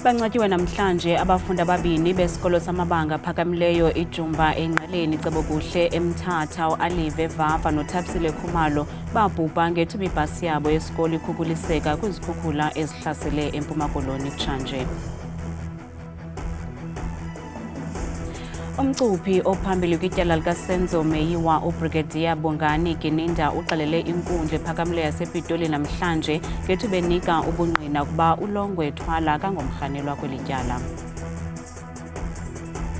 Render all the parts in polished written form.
Bancwatyuwe namhlanje abafundi ababini besikolo samabanga aphakamileyo iJumba eNgqeleni Cebokuhle eMthatha uAlive Vava noThabisile Khumalo babhubha ngethuba ibhasi yabo yesikolo ikhukuliseka kwizikhukhula ezihlasele eMpuma Koloni kutshanje. Umcuphi ophambili kwityala likaSenzo Meyiwa uBrigadier Bongani Gininda uxelele inkundla ephakamileyo yasePitoli namhlanje ngethuba enika ubungqina ukuba ulongwe ethwala kangomrhanelwa kweli tyala.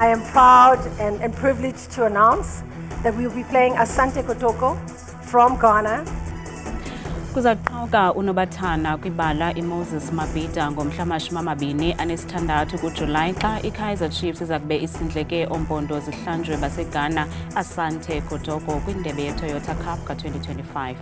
I am proud and privileged to announce that we will be playing Asante Kotoko from Ghana. Kuzaqhawuka unobathana kwibala iMoses Mabhida ngomhla wama-26 kuJulayi xa iKaizer Chiefs iza kube isindleke oompondo zihlanjwe baseGhana Asante Kotoko kwindebe yeToyota Cup ka-2025.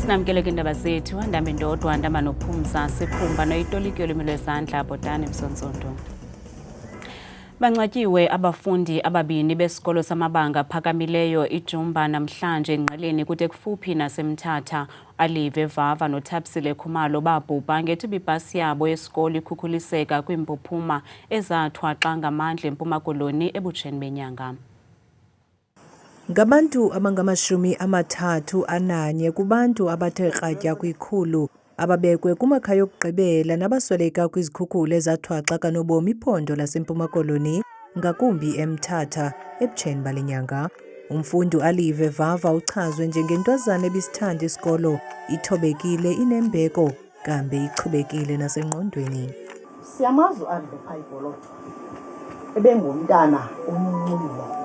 Sinamkele kwindaba zethu ndambe ndodwa ndamba nophumza siphumba noyitoliki yolwimi lwezandla Botani Msontsonto. Bancwatyuwe abafundi ababini besikolo samabanga aphakamileyo iJumba namhlanje eNgqeleni kude kufuphi naseMthatha uAlive Vava noThabisile Khumalo babhubha ngethuba ibhasi yabo yesikolo ikhukhuliseka kwiimpuphuma ezathwaxa ngamandla eMpuma Koloni ebutsheni benyanga. Ngabantu abangama-31 kubantu abathe kratya kwikhulu ababekwe kumakhaya okugqibela nabasweleka kwizikhukhula ezathwaxa kanobomi iphondo laseMpuma Koloni ngakumbi eMthatha ebutsheni bale nyanga. Umfundi uAlive Vava uchazwe njengentwazana ebisithanda isikolo, ithobekile, inembeko, kambe ichubekile nasengqondweni. Siyamazi uAlive Phayibholotho ebengumntana omncinci.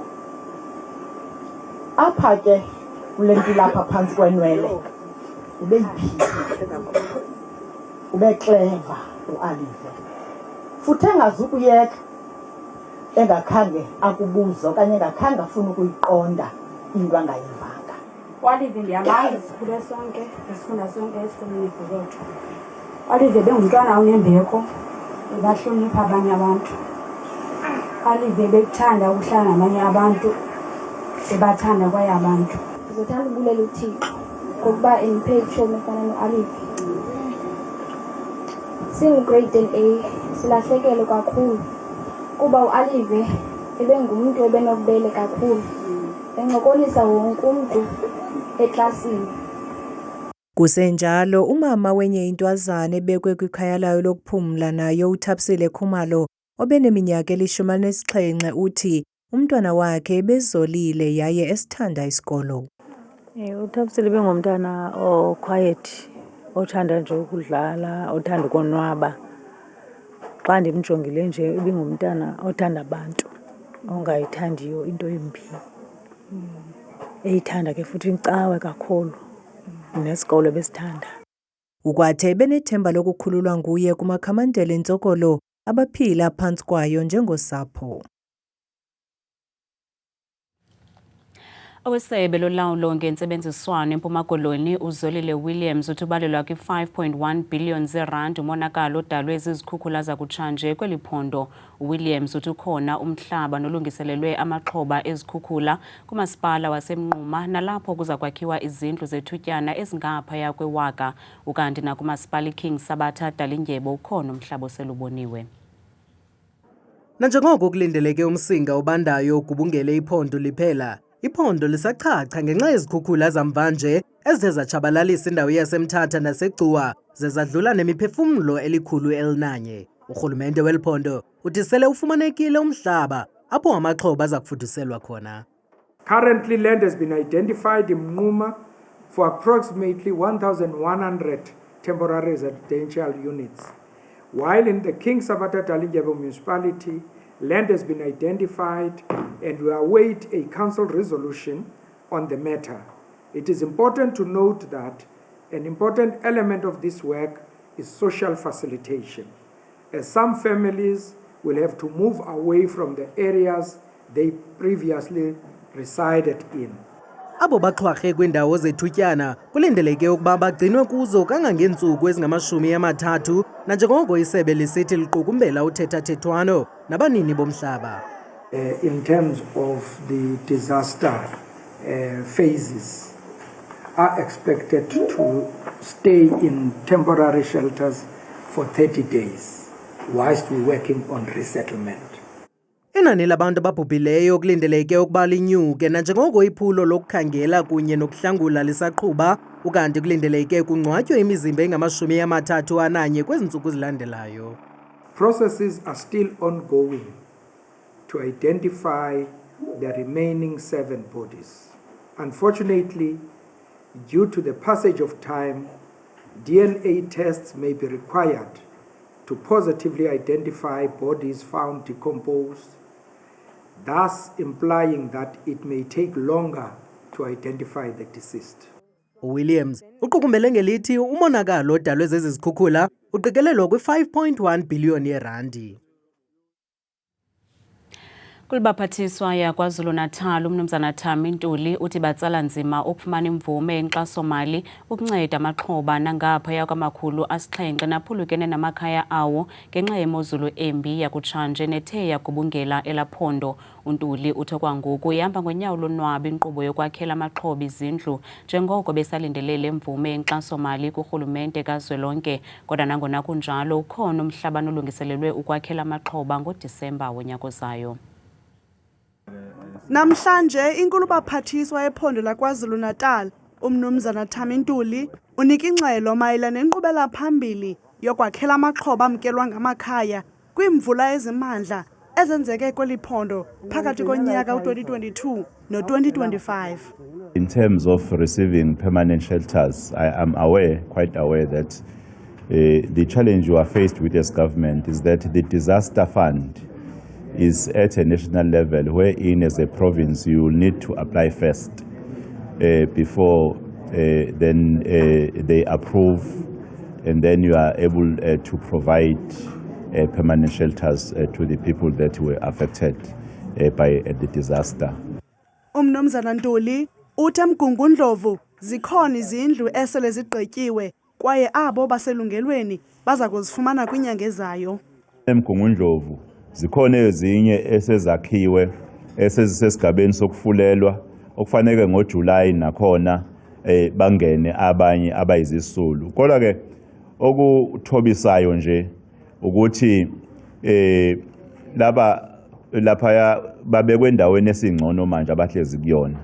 Apha ke kule mpilo apha phantsi kwenwele ubeyiphile, ubekleva uAlive, futhi engazukuyeka engakhange akubuza okanye engakhange afune ukuyiqonda into angayivanga. uAlive ndiyamazi sikhule sonke esifunda sonke esikolweni Bholotho. uAlive bengumntwana onembeko, ebahlonipha abanye abantu. uAlive bekuthanda ukuhlala nabanye abantu, ebathanda kwaye abantu. Ndizothanda ukubulela uThixo ngokuba endiphe itshomi efana noAlive. Singu-grade 10A silahlekelwe kakhulu kuba uAlive ebengumntu ebenobubele kakhulu, encokolisa wonke umntu eklasini. Kusenjalo umama wenye intwazana ebekwe kwikhaya layo lokuphumla nayo uThabisile Khumalo obeneminyaka eli-17 uthi umntwana wakhe bezolile yaye esithanda isikolo. uThabisile bengumntana quiet, othanda nje ukudlala, othanda ukonwaba. Xa ndimjongile nje ibingumntana othanda abantu, ongayithandiyo into embi. Eyithanda ke futhi incawe kakhulu, nesikolo besithanda. Ukwathe benethemba lokukhululwa nguye kumakhamandela entsokolo abaphila phantsi kwayo njengosapho. Owesebe lolawulo ngentsebenziswano eMpuma Koloni uZolile Williams uthi ubalelwa kwi-5.1 billion zeerandi umonakalo odalwe zizikhukhula zakutshanje kweli phondo. Williams uthi ukhona umhlaba nolungiselelwe amaxhoba ezikhukhula kumasipala waseMnquma nalapho kuza kwakhiwa izindlu zethutyana ezingaphaya kwe-1,000, ukanti nakumasipala iKing Sabatha Dalindyebo ukhona umhlaba oseluboniwe. Nanjengoko kulindeleke umsinga obandayo ugubungele iphondo liphela, iphondo lisachacha ngenxa yezikhukhula zamvanje ezize zatshabalalisa indawo yaseMthatha naseGcuwa zezadlula nemiphefumlo eli-101. Urhulumente weli phondo uthi sele ufumanekile umhlaba apho amaxhoba aza kufuduselwa khona. Currently, land has been identified in Mnquma for approximately 1,100 temporary residential units, while in the King Sabatha Dalindyebo municipality, land has been identified and we await a council resolution on the matter. It is important to note that an important element of this work is social facilitation, as some families will have to move away from the areas they previously resided in. abo baxhwarhe kwiindawo zethutyana kulindeleke ukuba bagcinwe kuzo kangangeentsuku ezingama-30 nanjengoko isebe lisithi liqukumbela uthethathethwano nabanini bomhlaba. In terms of the disaster phases, are expected to stay in temporary shelters for 30 days whilst we're working on resettlement. Inani labantu ababhubhileyo kulindeleke ukuba linyuke nanjengoko iphulo lokukhangela kunye nokuhlangula lisaqhuba ukanti kulindeleke kungcwatywe imizimba engama-31 kwezi ntsuku zilandelayo. Processes are still ongoing to identify the remaining 7 bodies. Unfortunately, due to the passage of time, DNA tests may be required to positively identify bodies found decomposed, thus implying that it may take longer to identify the deceased. Williams uqukumbele ngelithi umonakalo odalwe zezi zikhukhula uqikelelwa kwi-5.1 billion yeerandi. Kulibaphathiswa yaKwaZulu-Natal uMnumzana Thami Ntuli uthi batsala nzima ukufumana imvume enkxaso-mali ukunceda amaxhoba nangaphaya kwama-700 naphulukene namakhaya awo ngenxa yemozulu embi yakutshanje nethe yagubungela elaphondo. uNtuli uthi okwangoku ihamba ngonyawo lonwabi inkqubo yokwakhela amaxhoba izindlu njengoko besalindelele imvume enkxaso-mali kurhulumente kazwelonke, kodwa nangona kunjalo ukhona umhlaba olungiselelwe ukwakhela amaxhoba ngoDisemba wonyaka ozayo. Namhlanje inkulu baphathiswa ephondo laKwaZulu-Natal uMnumzana Thami Ntuli unika ingxelo mayelana nenkqubela phambili yokwakhela amaxhoba amkelwa ngamakhaya kwimvula ezimandla ezenzeke kweli phondo phakathi konyaka u-2022 no-2025. In terms of receiving permanent shelters, I am quite aware that the challenge you are faced with as government is that the disaster fund is at a national level, wherein as a province you will need to apply first before then they approve, and then you are able to provide permanent shelters to the people that were affected by the disaster. uMnumzana Ntuli uthi eMgungundlovu zikhona izindlu esele zigqityiwe kwaye abo baselungelweni baza kuzifumana kwinyanga ezayo. eMgungundlovu zikhona ezinye esezakhiwe esezisesigabeni sokufulelwa okufanele ngoJuly nakhona bangene abanye abayizisulu. Kodwa ke okuthobisayo nje ukuthi lapha babekwe endaweni esingcono manje abahlezi kuyona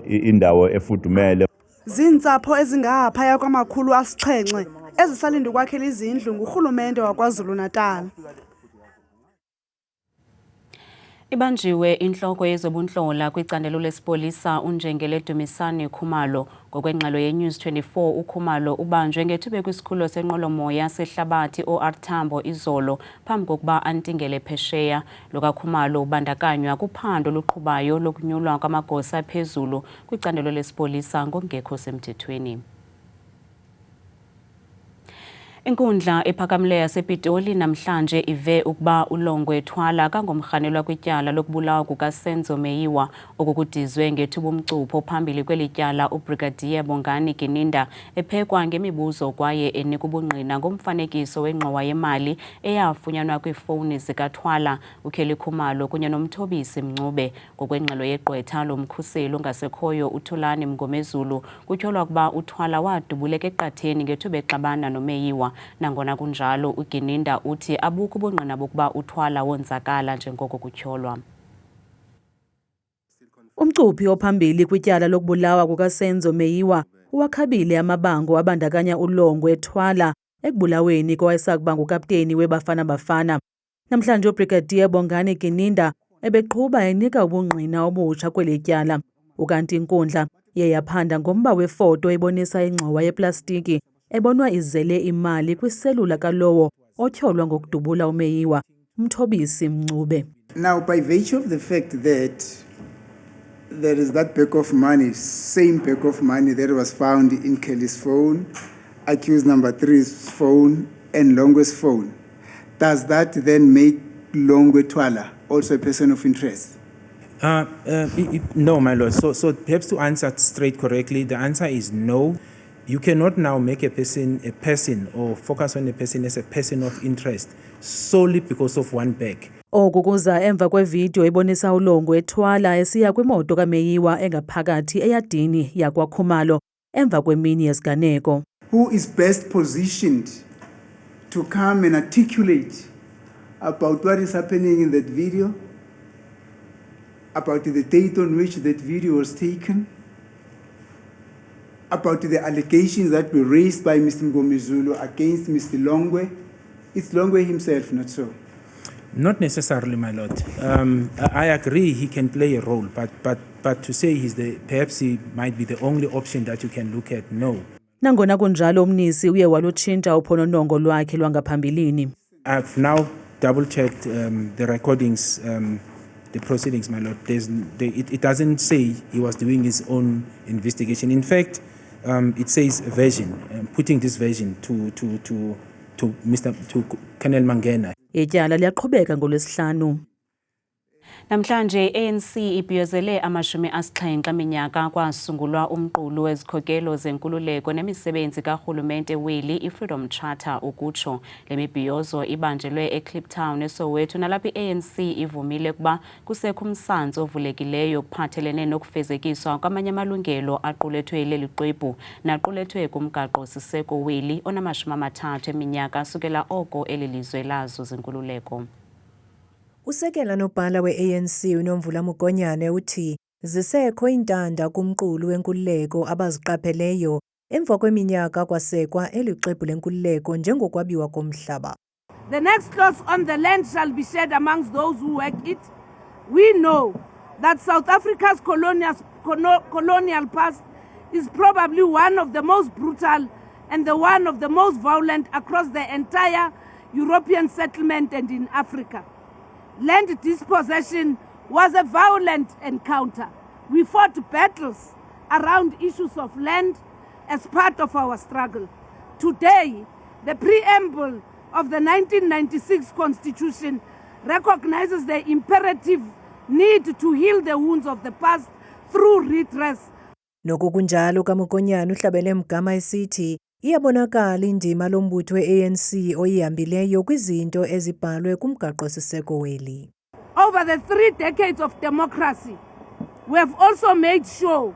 indawo efudumele. Zintsapho ezingaphaya kwama-700 ezisalinde ukwakhela izindlu ngurhulumente waKwaZulu-Natal. Ibanjiwe inhloko yezobunhlola kwicandelo lesipolisa uNjengele Dumisani Khumalo. Ngokwengxelo yeNews 24 uKhumalo ubanjwe ngethuba kwisikhululo senqwelomoya sehlabathi OR Tambo izolo phambi kokuba antingele phesheya. Lo kaKhumalo ubandakanywa kuphando oluqhubayo lokunyulwa kwamagosa aphezulu kwicandelo lesipolisa ngokungekho semthethweni. Inkundla ephakamileyo yasePitoli namhlanje ive ukuba uLongwe Thwala kangomrhanelwa kwityala lokubulawa kukaSenzo Meyiwa okukudizwe ngethuba umcupho phambili kweli tyala uBrigadier Bongani Gininda ephekwa ngemibuzo kwaye enika ubungqina ngomfanekiso wengxowa yemali eyafunyanwa kwiifowuni zikaThwala, uKelly Khumalo kunye nomthobisi Mncube. Ngokwengxelo yegqwetha lomkhuseli ongasekhoyo uThulani Mngomezulu kutyholwa ukuba uThwala wadubuleka eqatheni ngethuba exabana noMeyiwa. Nangona kunjalo uGininda uthi abukho ubungqina bokuba uThwala wonzakala njengoko kutyholwa. Umcuphi ophambili kwityala lokubulawa kukaSenzo Meyiwa uwakhabile amabango abandakanya uLongwe Thwala ekubulaweni kowayesakuba ngukapteni weBafana Bafana. Namhlanje uBrigadier Bongani Gininda ebeqhuba enika ubungqina obutsha kweli tyala, ukanti inkundla iye yaphanda ngomba wefoto ebonisa ingxowa yeplastiki ebonwa izele imali kwiselula kalowo otyholwa ngokudubula uMeyiwa, umthobisi Mncube. Now, by virtue of the fact that there is that bag of money, same bag of money that was found in Kelly's phone, accused number 3's phone, and Longwe's phone, does that then make Longwe Thwala also a person of interest? No, my lord. So perhaps to answer straight correctly, the answer is no. You cannot now make a person or focus on a person as a person of interest solely because of one bag. Oku kuza emva kwevidiyo ebonisa uLongo ethwala esiya kwimoto kaMeyiwa engaphakathi eyadini yakwaKhumalo emva kwemini yesiganeko. Who is best positioned to come and articulate about what is happening in that video, about the date on which that video was taken, about the allegations that were raised by Mr. Mngomezulu against Mr. Longwe? It's Longwe himself, not so? Not necessarily, my lord. I agree he can play a role, but to say perhaps he might be the only option that you can look at, no. Nangona kunjalo umnisi uye walutshintsha uphononongo lwakhe lwangaphambilini. I've now double-checked the recordings, the proceedings, my lord. It doesn't say he was doing his own investigation. In fact, it says version, putting this version to Colonel Mangena. Ityala liyaqhubeka ngoLwesihlanu. Namhlanje ANC ibhiyozele ama-70 minyaka kwasungulwa umqulu wezikhokelo zenkululeko nemisebenzi karhulumente weli i-Freedom Charter ukutsho. Le mibhiyozo ibanjelwe eKliptown eSoweto nalapho i-ANC ivumile ukuba kusekho umsantsi ovulekileyo kuphathelene nokufezekiswa kwamanye amalungelo aqulethwe leli xwebhu naqulethwe kumgaqo-siseko weli ona-30 eminyaka asukela oko eli lizwe lazo zenkululeko. Usekela nobhala we-ANC uNomvula Mugonyane uthi zisekho intanda kumqulu wenkululeko abaziqapheleyo emva kweminyaka kwasekwa elixwebhu lenkululeko njengokwabiwa komhlaba. The next clause on the land shall be shared amongst those who work it. We know that South Africa's colonial past is probably one of the most brutal and one of the most violent across the entire European settlement and in Africa. Land dispossession was a violent encounter. We fought battles around issues of land as part of our struggle. Today, the preamble of the 1996 Constitution recognizes the imperative need to heal the wounds of the past through redress. Noku kunjalo kaMugonyane uhlabele mgama esithi iyabonakala indima lombutho we-ANC oyihambileyo kwizinto ezibhalwe kumgaqo-siseko weli. Over the 3 decades of democracy, we have also made sure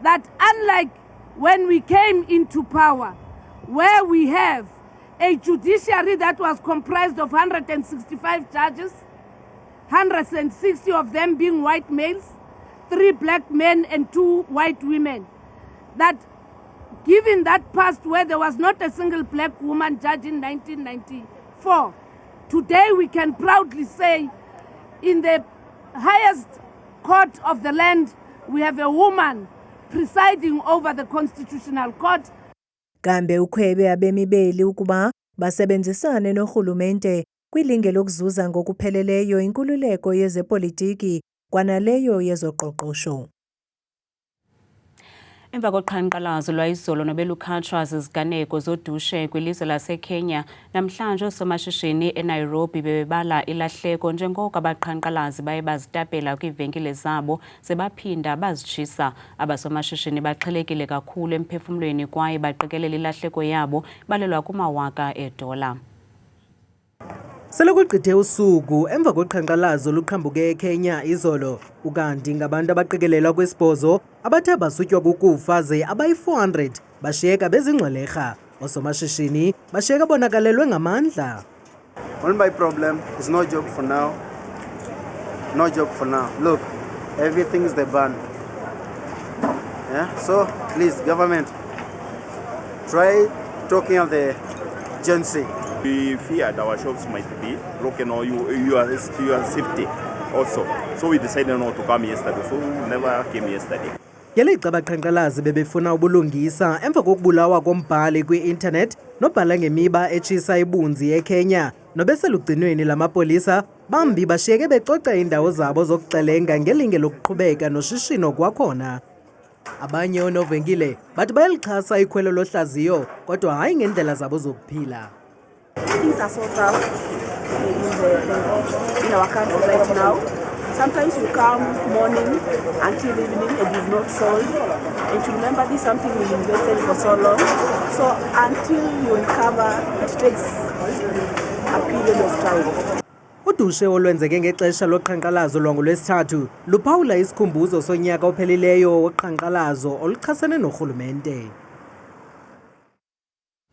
that unlike when we came into power, where we have a judiciary that was comprised of 165 judges, 160 of them being white males, 3 black men and 2 white women, that given that past where there was not a single black woman judge in 1994, today we can proudly say in the highest court of the land, we have a woman presiding over the Constitutional Court. Kambe ukhwebe abemi beli ukuba basebenzisane nohulumente kwilinge lokuzuza ngokupheleleyo inkululeko yezepolitiki kwanaleyo yezoqoqosho. Emva koqhankqalazo lwayizolo nobelukhatshwa ziziganeko zodushe kwilizwe laseKenya, namhlanje osomashishini eNairobi bebebala ilahleko njengoko abaqhankqalazi baye bazitapela kwiivenkile zabo sebaphinda bazitshisa. Abasomashishini baxhelekile kakhulu emphefumlweni kwaye baqikelele ilahleko yabo balelwa kumawaka edola. Sele kugqithe usuku emva koqhankqalazo oluqhambuke eKenya izolo ukanti ngabantu abaqikelelwa kwisibhozo abathe basutywa kukufa ze abayi-400 bashiyeka bezingxwelerha. Osomashishini bashiyeka bonakalelwe ngamandla. All my problem is no job for now. No job for now. Look, everything is the ban. Yeah? So please, government, try talking of the agency. We feared our shops might be broken or your safety also. So we decided not to come yesterday. So we never came yesterday. Ngelixa abaqhankqalazi bebefuna ubulungisa emva kokubulawa kombhali kwi-internet nobhala ngemiba etshisa ibunzi eKenya nobeselugcinweni lamapolisa bambi bashiyeke becoca indawo zabo zokuxelenga ngelinge lokuqhubeka noshishino kwakhona. Abanye oonovenkile bathi bayalixhasa ikhwelo lohlaziyo kodwa hayi ngendlela zabo zokuphila. Things are so tough in our country right now. Sometimes you come morning until evening and you've not sold. And to remember this is something we invested for so long. So until you recover, it takes a period of time. Udushe olwenzeke ngexesha loqhankqalazo lwangolwesithathu luphawula isikhumbuzo sonyaka ophelileyo woqhankqalazo oluchasene norhulumente.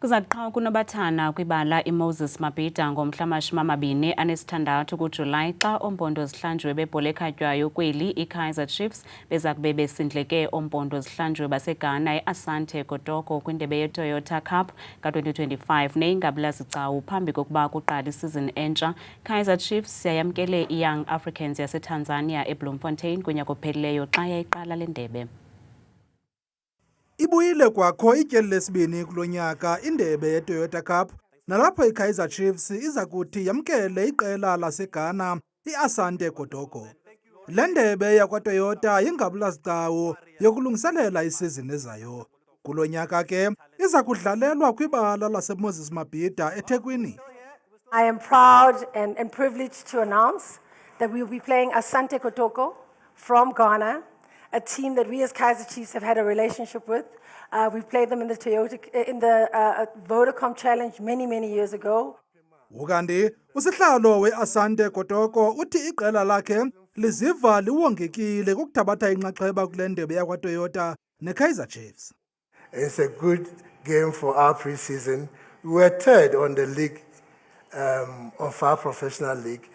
Kuzakuqha kunobathana kwibala iMoses Mabhida ngomhla wama-26 kuJulayi xa oompondo zihlanjiwe bebhola ekhatywayo kweli iKaizer Chiefs beza kube besindleke oompondo zihlanjiwe baseGhana iAsante Kotoko kwindebe yeToyota Cup ka-2025 neingabula-zigcawu phambi kokuba kuqala isizini entsha. Kaizer Chiefs yayamkele iYoung Africans yaseTanzania eBloemfontein kunyaka ophelileyo xa yayiqala le ndebe. Ibuyile kwakho ityeli lesibini kulo nyaka indebe yeToyota Cup nalapho iKaizer Chiefs iza kuthi yamkele iqela laseGhana iAsante Kotoko. Le ndebe yakwaToyota yingabula-zigcawu yokulungiselela isizini ezayo. Kulo nyaka ke iza kudlalelwa kwibala laseMoses Mabhida eThekwini. I am proud and privileged to announce that we will be playing Asante Kotoko from Ghana, a team that we as Kaizer Chiefs have had a relationship with. We played them in the Vodacom Challenge many years ago. Ukanti usihlalo weAsante Kotoko uthi iqela lakhe liziva liwongekile ukuthabatha inxaxheba kule ndebe yakwaToyota neKaizer Chiefs. It's a good game for our pre-season. We were third on the league of our professional league,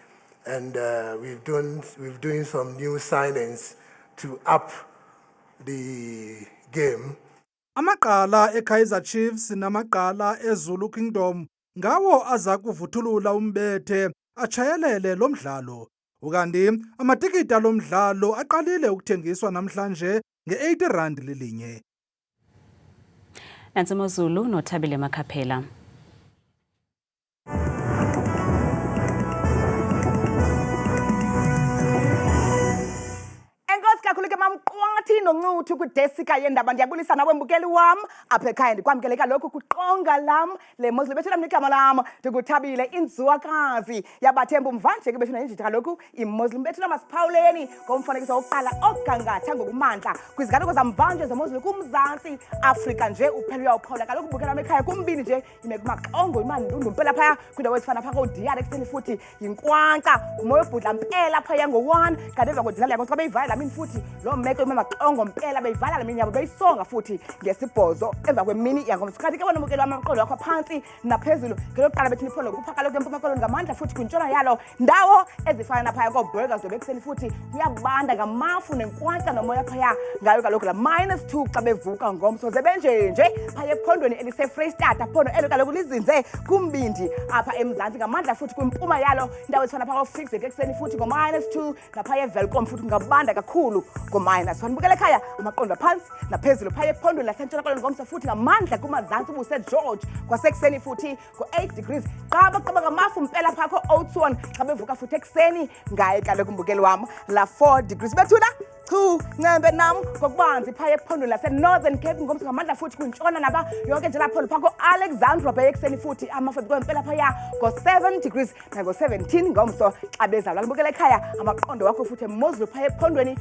and we've doing some new signings to up the game. Amaqala eKaizer Chiefs namaqala eZulu Kingdom ngawo aza kuvuthulula umbethe atshayelele lo mdlalo. Ukanti amatikiti alo mdlalo aqalile ukuthengiswa namhlanje nge-R80 lilinye. Nantsi moZulu noThabile Makhaphela. Kakhuluke mamqwathi noncuthi kudesika yendaba ndiyabulisa nawe mbukeli wam apha ekhaya ndikwamkeleka lokhu kuqonga lam le mozulu bethu lamnikama lam ndikuthabile inzwakazi yabathembu mvanje ke bethu nanjitha lokhu imozulu bethu lamasphawuleni ngomfanekiso wokuqala ogangatha ngokumandla kwiziganeko zamvanje zemozulu kumzantsi Afrika nje uphela uyawuphawula kaloku mbukeli wam ekhaya kumbini nje ime kumaxongo imani ndundumphela phaya kwindawo ezifana phaa kodiyala ekuseni futhi yinkwankca umoya obhudla mpela phaya ngo-1 kanti emva kodiyala yakho xa beyivala lamini futhi lo meko imamaxongo mpela beyivala la mini yabo beyisonga futhi ngesibhozo emva kwemini yangomsikhathi ke bona mukelo amaqolo wakho phansi naphezulu ngelokuqala bethi niphondo kupha kaloku empuma koloni ngamandla futhi kwintshona yalo ndawo ezifana naphaya kooburgers dobe ekuseni futhi kuyabanda ngamafu nenkwankca nomoya phaya ngayo kaloku la -2 xa bevuka ngomso zebenjenje phaya ephondweni eliseFreystata phondo elo kaloku lizinze kumbindi apha emzantsi ngamandla futhi kwimpuma yalo ndawo ezifana phaya koFixek ekuseni futhi ngo-2 naphaya eVelkom futhi ngabanda kakhulu ngo-. Wanibukela ekhaya amaqondo phansi naphezulu phaya ephondweni lasentshona koloni ngomso futhi ngamandla kumazantsi ubuseGeorge kwasekuseni futhi ngo-8 degrees qaba ngamafu mpela phaya ko-Oudtshoorn xa bevuka futhi ekuseni ngaye kaloku mbukeli wam la 4 degrees bethuna ncembe nam ngokubanzi phaya ephondweni laseNorthern Cape ngomso ngamandla futhi kwintshona naba yonke nje lapho phaa ko-Alexandra Bay ekuseni futhi amafu kwempela phaya ngo-7 degrees nango-17 ngomso xa bezalwa. Nibukela ekhaya amaqondo wakho futhi emozulu phaya ephondweni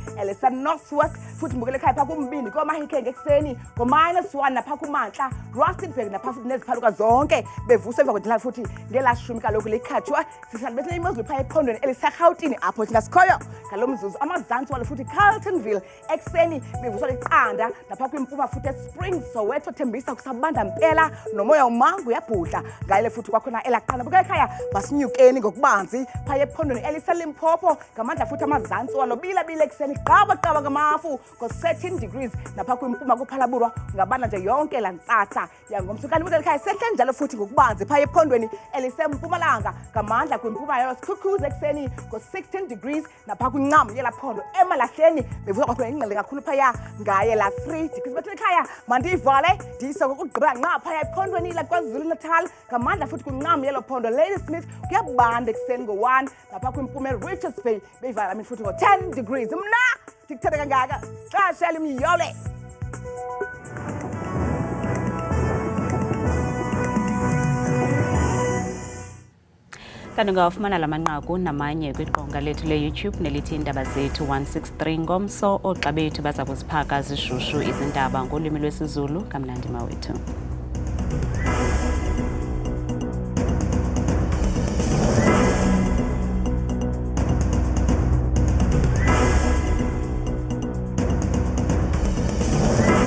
Northwest futhi mbukela ekhaya phaa kumbindi koMahikeng ekuseni ngo-1 naphaa kumantla Rustenburg naphaa futhi neziphaluka zonke bevuswa emva kwendlala futhi ngelashumi kaloku likhatshwa sihlala bethe imozulu phaya ephondweni eliserhawutini apho thina sikhoyo ngalo mzuzu amazantsi walo futhi Carltonville ekuseni bevuswa liqanda naphaa kwimpuma futhi eSprings Soweto Thembisa kusabanda mpela nomoya umango uyabhudla ngayele futhi kwakhona elaqanda. Bukela ekhaya masinyukeni ngokubanzi phaya ephondweni eliseLimpopo ngamandla futhi amazantsi walo bilabile ekuseni qaba ngamafu ngo-13 degrees naphaa kwimpuma kuphalaburwa ngabanda nje yonke la ntsatsa yangomsukani. Bukela ekhaya sehle njalo futhi ngokubanzi phaya ephondweni elisempumalanga ngamandla kwimpuma yalo Skukuza ekuseni ngo-16 degrees naphaa kwincam yela phondo emalahleni bevuka kwakhona ingqele kakhulu phaya ngaye la 3 degrees. Bethuna ekhaya mandiyivale ndiyise ngokugqibela nqa phaya ephondweni laKwaZulu Natal ngamandla futhi kwincam yelo phondo Ladysmith kuyabanda ekuseni ngo-1 naphaa kwimpuma eRichards Bay beyivala lamini futhi ngo-10 degrees. Mna ndikuthanda kangaka xesha limyole. Kanti ungawafumana la manqaku namanye kwiqonga lethu le-YouTube nelithi Indaba Zethu 163 ngomso. Oogxa bethu baza kuziphaka zishushu izindaba ngolwimi lwesiZulu. Kamnandi mawethu.